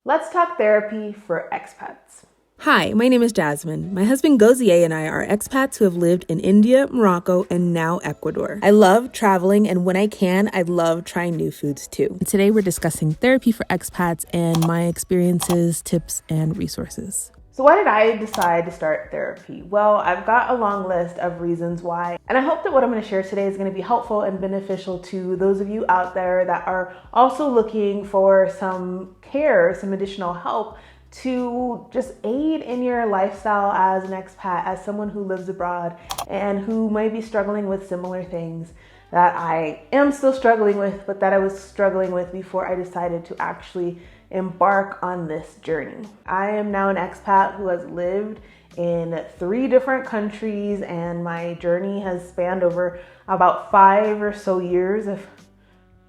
Let's talk therapy for expats. Hi, my name is Jasmine. My husband Gozier and I are expats who have lived in India, Morocco, and now Ecuador. I love traveling, and when I can, I love trying new foods too. And today we're discussing therapy for expats and my experiences, tips, and resources. So why did I decide to start therapy? Well, I've got a long list of reasons why, and I hope that what I'm going to share today is going to be helpful and beneficial to those of you out there that are also looking for some care, some additional help to just aid in your lifestyle as an expat, as someone who lives abroad and who may be struggling with similar things that I am still struggling with, but that I was struggling with before I decided to actually embark on this journey. I am now an expat who has lived in 3 different countries, and my journey has spanned over about 5 or so years, if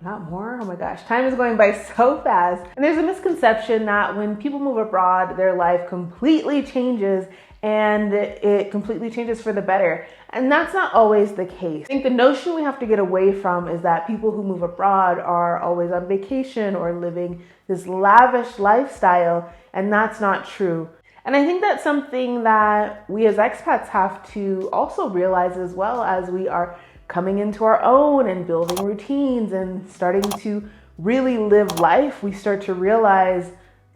not more. Oh my gosh, time is going by so fast. And there's a misconception that when people move abroad, their life completely changes and it completely changes for the better. And that's not always the case. I think the notion we have to get away from is that people who move abroad are always on vacation or living this lavish lifestyle, and that's not true. And I think that's something that we as expats have to also realize as well as we are coming into our own and building routines and starting to really live life. We start to realize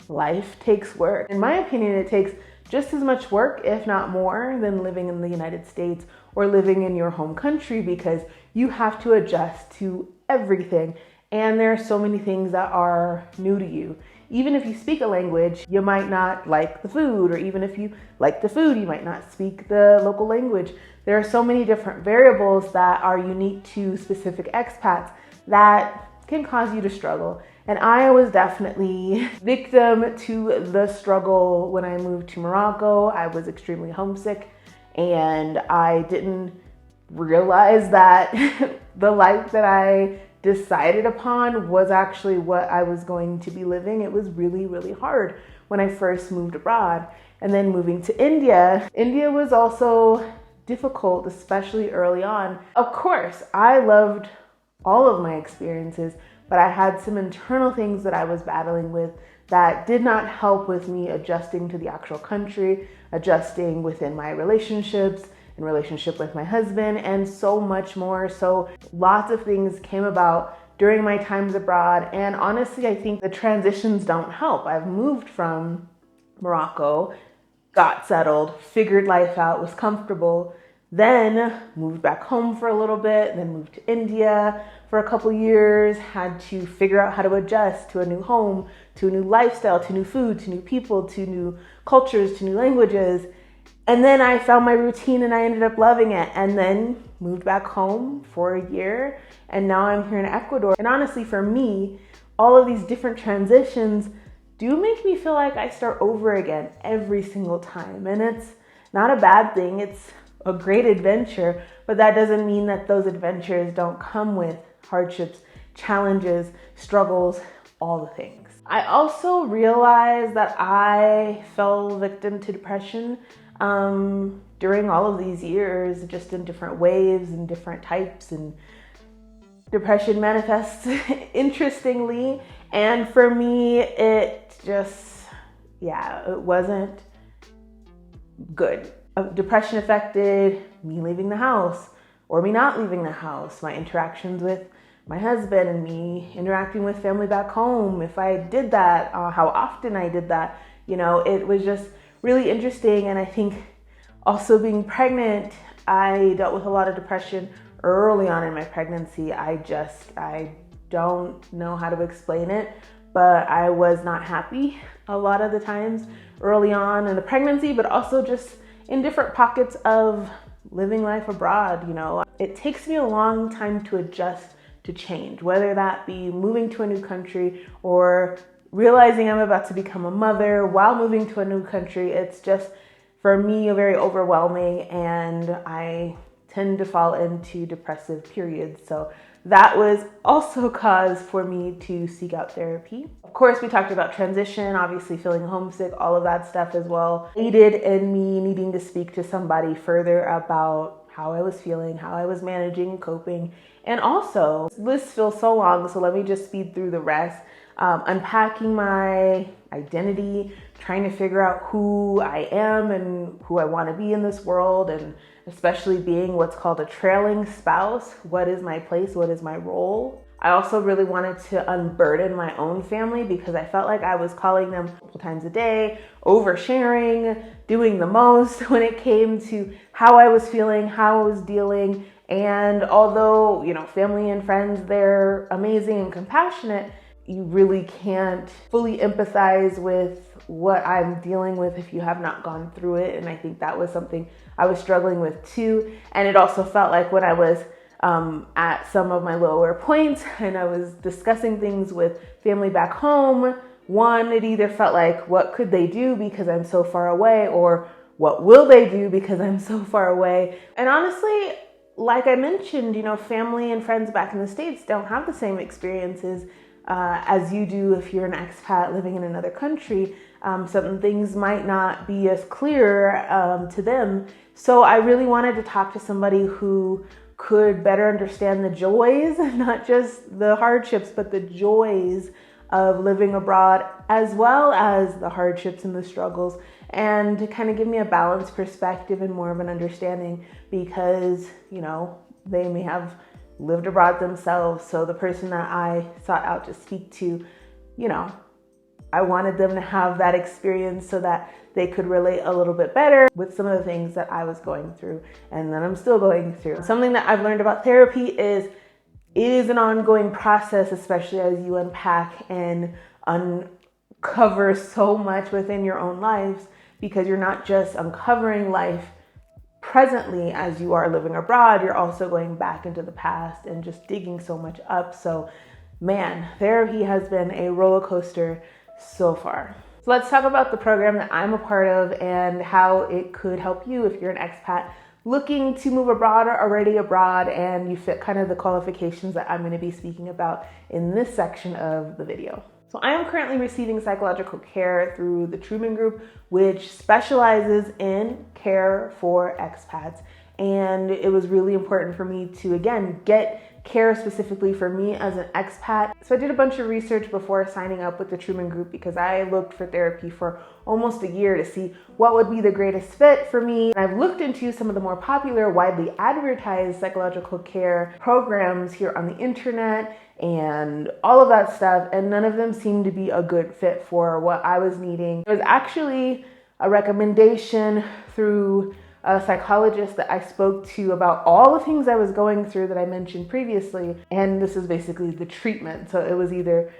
life takes work. In my opinion, it takes just as much work, if not more, than living in the United States or living in your home country, because you have to adjust to everything. And there are so many things that are new to you. Even if you speak a language, you might not like the food, or even if you like the food, you might not speak the local language. There are so many different variables that are unique to specific expats that can cause you to struggle. And I was definitely victim to the struggle when I moved to Morocco. I was extremely homesick, and I didn't realize that the life that I decided upon was actually what I was going to be living. It was really, really hard when I first moved abroad. And then moving to India was also difficult, especially early on. Of course, I loved all of my experiences, but I had some internal things that I was battling with that did not help with me adjusting to the actual country, adjusting within my relationships, in relationship with my husband, and so much more. So lots of things came about during my times abroad. And honestly, I think the transitions don't help. I've moved from Morocco, got settled, figured life out, was comfortable, then moved back home for a little bit, then moved to India for a couple years, had to figure out how to adjust to a new home, to a new lifestyle, to new food, to new people, to new cultures, to new languages. And then I found my routine and I ended up loving it, and then moved back home for a year, and now I'm here in Ecuador. And honestly, for me, all of these different transitions do make me feel like I start over again every single time. And it's not a bad thing. It's a great adventure, but that doesn't mean that those adventures don't come with hardships, challenges, struggles, all the things. I also realized that I fell victim to depression during all of these years, just in different waves and different types, and depression manifests interestingly. And for me, it just, it wasn't good. Depression affected me leaving the house or me not leaving the house, my interactions with my husband and me interacting with family back home. If I did that, how often I did that, it was just really interesting. And I think also being pregnant, I dealt with a lot of depression early on in my pregnancy. I don't know how to explain it, but I was not happy a lot of the times early on in the pregnancy, but also just in different pockets of living life abroad. It takes me a long time to adjust to change, whether that be moving to a new country or realizing I'm about to become a mother while moving to a new country. It's just, for me, very overwhelming, and I tend to fall into depressive periods. So that was also cause for me to seek out therapy. Of course, we talked about transition, obviously feeling homesick, all of that stuff as well aided in me needing to speak to somebody further about how I was feeling, how I was managing and coping. And also, this feels so long, so let me just speed through the rest. Unpacking my identity, trying to figure out who I am and who I want to be in this world, and especially being what's called a trailing spouse. What is my place? What is my role? I also really wanted to unburden my own family because I felt like I was calling them multiple times a day, oversharing, doing the most when it came to how I was feeling, how I was dealing. And although, family and friends, they're amazing and compassionate, you really can't fully empathize with what I'm dealing with if you have not gone through it. And I think that was something I was struggling with too. And it also felt like when I was at some of my lower points and I was discussing things with family back home, one, it either felt like, what could they do because I'm so far away, or what will they do because I'm so far away? And honestly, like I mentioned, family and friends back in the States don't have the same experiences as you do if you're an expat living in another country. Some things might not be as clear to them. So I really wanted to talk to somebody who could better understand the joys, not just the hardships, but the joys of living abroad, as well as the hardships and the struggles, and to kind of give me a balanced perspective and more of an understanding because, they may have lived abroad themselves. So the person that I sought out to speak to, I wanted them to have that experience so that they could relate a little bit better with some of the things that I was going through and that I'm still going through. Something that I've learned about therapy is it is an ongoing process, especially as you unpack and uncover so much within your own lives, because you're not just uncovering life presently as you are living abroad, you're also going back into the past and just digging so much up. So man, therapy has been a roller coaster so far. So let's talk about the program that I'm a part of and how it could help you if you're an expat looking to move abroad or already abroad and you fit kind of the qualifications that I'm going to be speaking about in this section of the video. So I am currently receiving psychological care through the Truman Group, which specializes in care for expats. And it was really important for me to, again, get care specifically for me as an expat. So I did a bunch of research before signing up with the Truman Group because I looked for therapy for almost a year to see what would be the greatest fit for me. And I've looked into some of the more popular, widely advertised psychological care programs here on the internet and all of that stuff, and none of them seemed to be a good fit for what I was needing. It was actually a recommendation through a psychologist that I spoke to about all the things I was going through that I mentioned previously. And this is basically the treatment. So it was either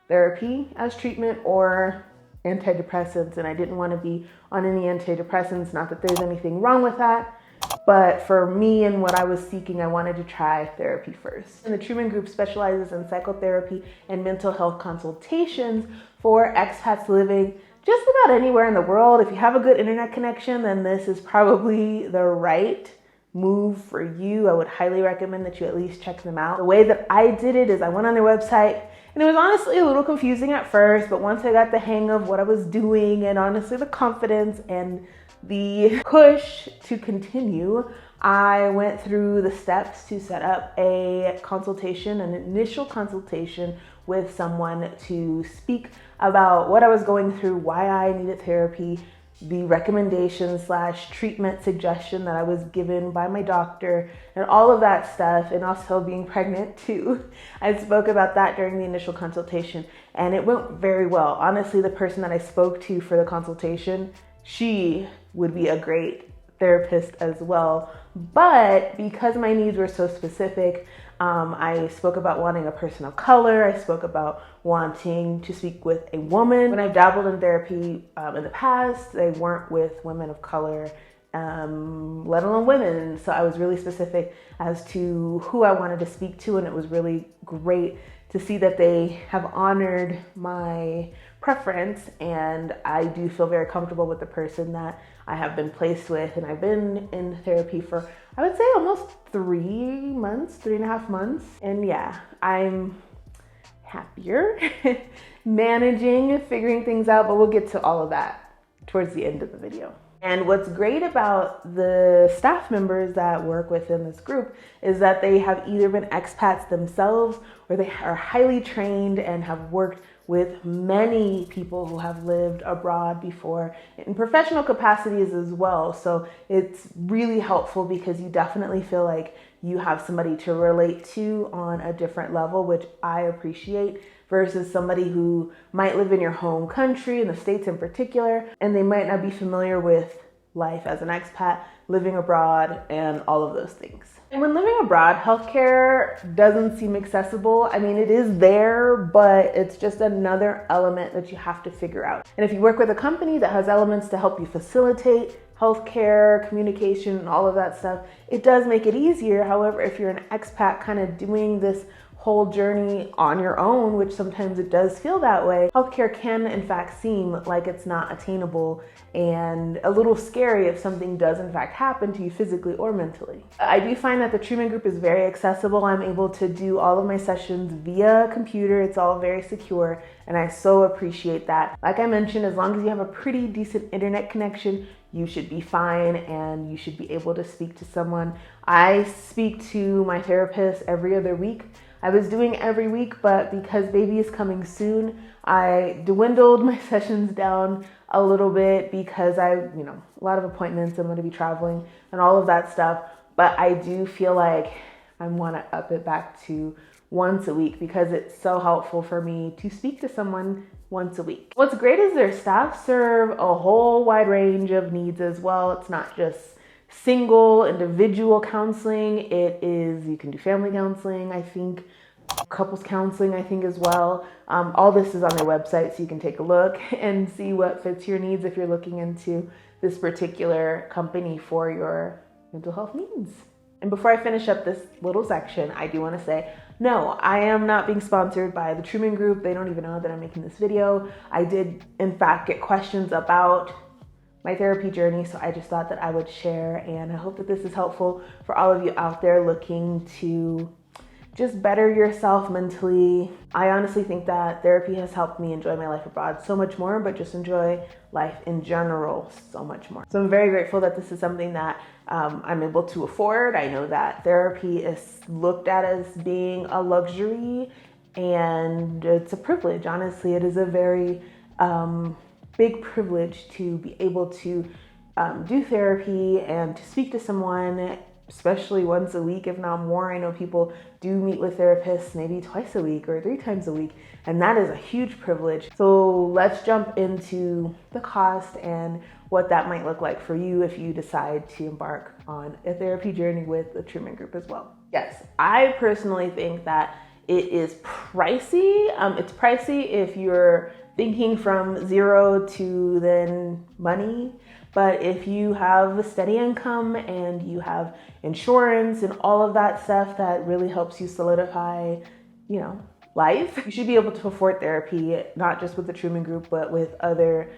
therapy as treatment or antidepressants. And I didn't want to be on any antidepressants. Not that there's anything wrong with that. But for me and what I was seeking, I wanted to try therapy first. And the Truman Group specializes in psychotherapy and mental health consultations for expats living just about anywhere in the world. If you have a good internet connection, then this is probably the right move for you. I would highly recommend that you at least check them out. The way that I did it is I went on their website, and it was honestly a little confusing at first, but once I got the hang of what I was doing and honestly the confidence and the push to continue, I went through the steps to set up a consultation, an initial consultation with someone to speak about what I was going through, why I needed therapy, the recommendation / treatment suggestion that I was given by my doctor, and all of that stuff, and also being pregnant too. I spoke about that during the initial consultation, and it went very well. Honestly, the person that I spoke to for the consultation, she would be a great therapist as well. But because my needs were so specific, I spoke about wanting a person of color. I spoke about wanting to speak with a woman. When I've dabbled in therapy in the past, they weren't with women of color, let alone women. So I was really specific as to who I wanted to speak to, and it was really great to see that they have honored my preference, and I do feel very comfortable with the person that I have been placed with. And I've been in therapy for, I would say, almost 3.5 months. And yeah, I'm happier managing, figuring things out, but we'll get to all of that towards the end of the video. And what's great about the staff members that work within this group is that they have either been expats themselves or they are highly trained and have worked with many people who have lived abroad before in professional capacities as well. So it's really helpful because you definitely feel like you have somebody to relate to on a different level, which I appreciate, versus somebody who might live in your home country, in the States in particular, and they might not be familiar with life as an expat, living abroad, and all of those things. And when living abroad, healthcare doesn't seem accessible. I mean, it is there, but it's just another element that you have to figure out. And if you work with a company that has elements to help you facilitate healthcare, communication, and all of that stuff, it does make it easier. However, if you're an expat kind of doing this whole journey on your own, which sometimes it does feel that way, healthcare can in fact seem like it's not attainable and a little scary if something does in fact happen to you physically or mentally. I do find that the Truman Group is very accessible. I'm able to do all of my sessions via computer. It's all very secure, and I so appreciate that. Like I mentioned, as long as you have a pretty decent internet connection, you should be fine and you should be able to speak to someone. I speak to my therapist every other week. I was doing every week, but because baby is coming soon, I dwindled my sessions down a little bit because a lot of appointments, I'm going to be traveling and all of that stuff. But I do feel like I want to up it back to once a week because it's so helpful for me to speak to someone once a week. What's great is their staff serve a whole wide range of needs as well. It's not just single individual counseling. You can do family counseling, I think, couples counseling, I think, as well. All this is on their website, so you can take a look and see what fits your needs if you're looking into this particular company for your mental health needs. And before I finish up this little section, I do want to say, no, I am not being sponsored by the Truman Group. They don't even know that I'm making this video. I did, in fact, get questions about my therapy journey, so I just thought that I would share, and I hope that this is helpful for all of you out there looking to just better yourself mentally. I honestly think that therapy has helped me enjoy my life abroad so much more, but just enjoy life in general so much more. So I'm very grateful that this is something that I'm able to afford. I know that therapy is looked at as being a luxury, and it's a privilege. Honestly, it is a very big privilege to be able to do therapy and to speak to someone, especially once a week, if not more. I know people do meet with therapists maybe twice a week or 3 times a week, and that is a huge privilege. So let's jump into the cost and what that might look like for you if you decide to embark on a therapy journey with the Truman Group as well. Yes, I personally think that it is pricey. It's pricey if you're thinking from zero to then money. But if you have a steady income and you have insurance and all of that stuff that really helps you solidify, life, you should be able to afford therapy, not just with the Truman Group, but with other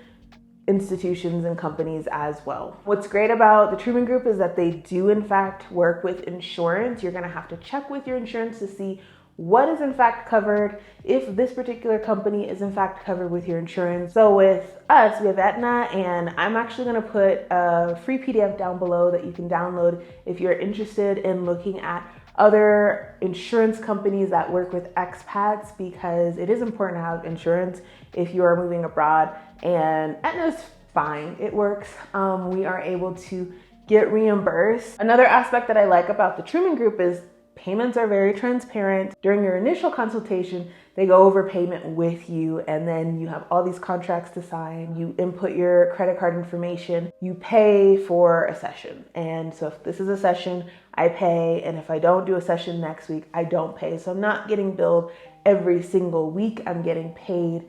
institutions and companies as well. What's great about the Truman Group is that they do in fact work with insurance. You're gonna have to check with your insurance to see what is in fact covered, if this particular company is in fact covered with your insurance. So with us, we have Aetna, and I'm actually gonna put a free PDF down below that you can download if you're interested in looking at other insurance companies that work with expats, because it is important to have insurance if you are moving abroad, and Aetna's fine, it works. We are able to get reimbursed. Another aspect that I like about the Truman Group is payments are very transparent. During your initial consultation, they go over payment with you, and then you have all these contracts to sign. You input your credit card information. You pay for a session. And so if this is a session, I pay. And if I don't do a session next week, I don't pay. So I'm not getting billed every single week. I'm getting paid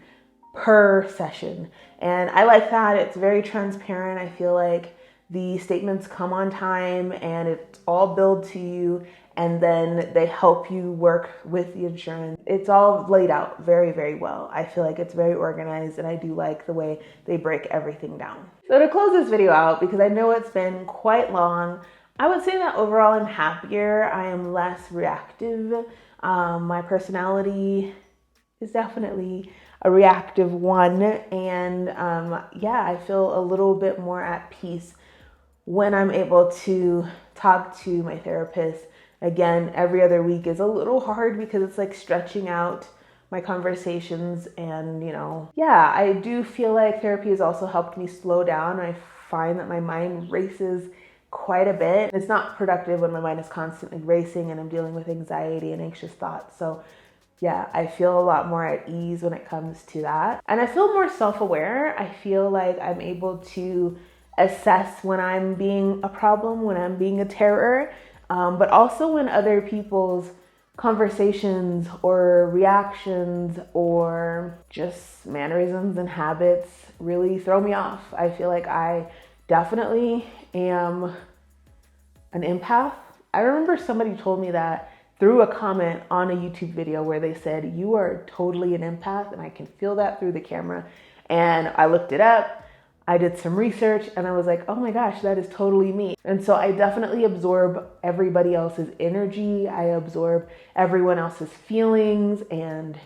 per session. And I like that. It's very transparent. I feel like the statements come on time and it's all billed to you, and then they help you work with the insurance. It's all laid out very, very well. I feel like it's very organized, and I do like the way they break everything down. So to close this video out, because I know it's been quite long, I would say that overall I'm happier. I am less reactive. My personality is definitely a reactive one, and I feel a little bit more at peace when I'm able to talk to my therapist. Again, every other week is a little hard because it's like stretching out my conversations. And, yeah, I do feel like therapy has also helped me slow down. I find that my mind races quite a bit. It's not productive when my mind is constantly racing and I'm dealing with anxiety and anxious thoughts. So yeah, I feel a lot more at ease when it comes to that. And I feel more self-aware. I feel like I'm able to assess when I'm being a problem, when I'm being a terror, but also when other people's conversations or reactions or just mannerisms and habits really throw me off. I feel like I definitely am an empath. I remember somebody told me that through a comment on a YouTube video where they said, "You are totally an empath," and I can feel that through the camera. And I looked it up, I did some research, and I was like, oh my gosh, that is totally me. And so I definitely absorb everybody else's energy. I absorb everyone else's feelings and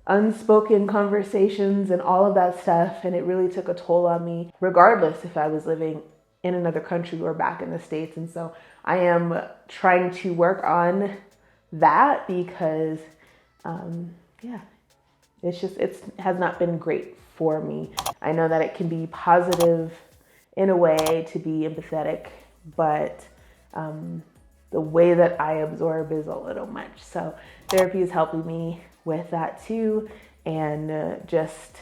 unspoken conversations and all of that stuff. And it really took a toll on me, regardless if I was living in another country or back in the States. And so I am trying to work on that because, it has not been great for me. I know that it can be positive in a way to be empathetic, but the way that I absorb is a little much. So therapy is helping me with that too, and just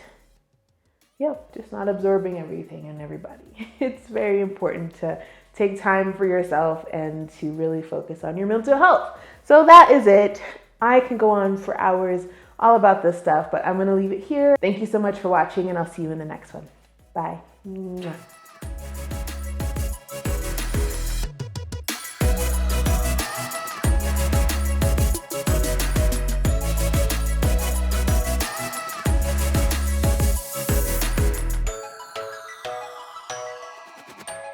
not absorbing everything and everybody. It's very important to take time for yourself and to really focus on your mental health. So that is it. I can go on for hours all about this stuff, but I'm going to leave it here. Thank you so much for watching, and I'll see you in the next one. Bye. Mwah.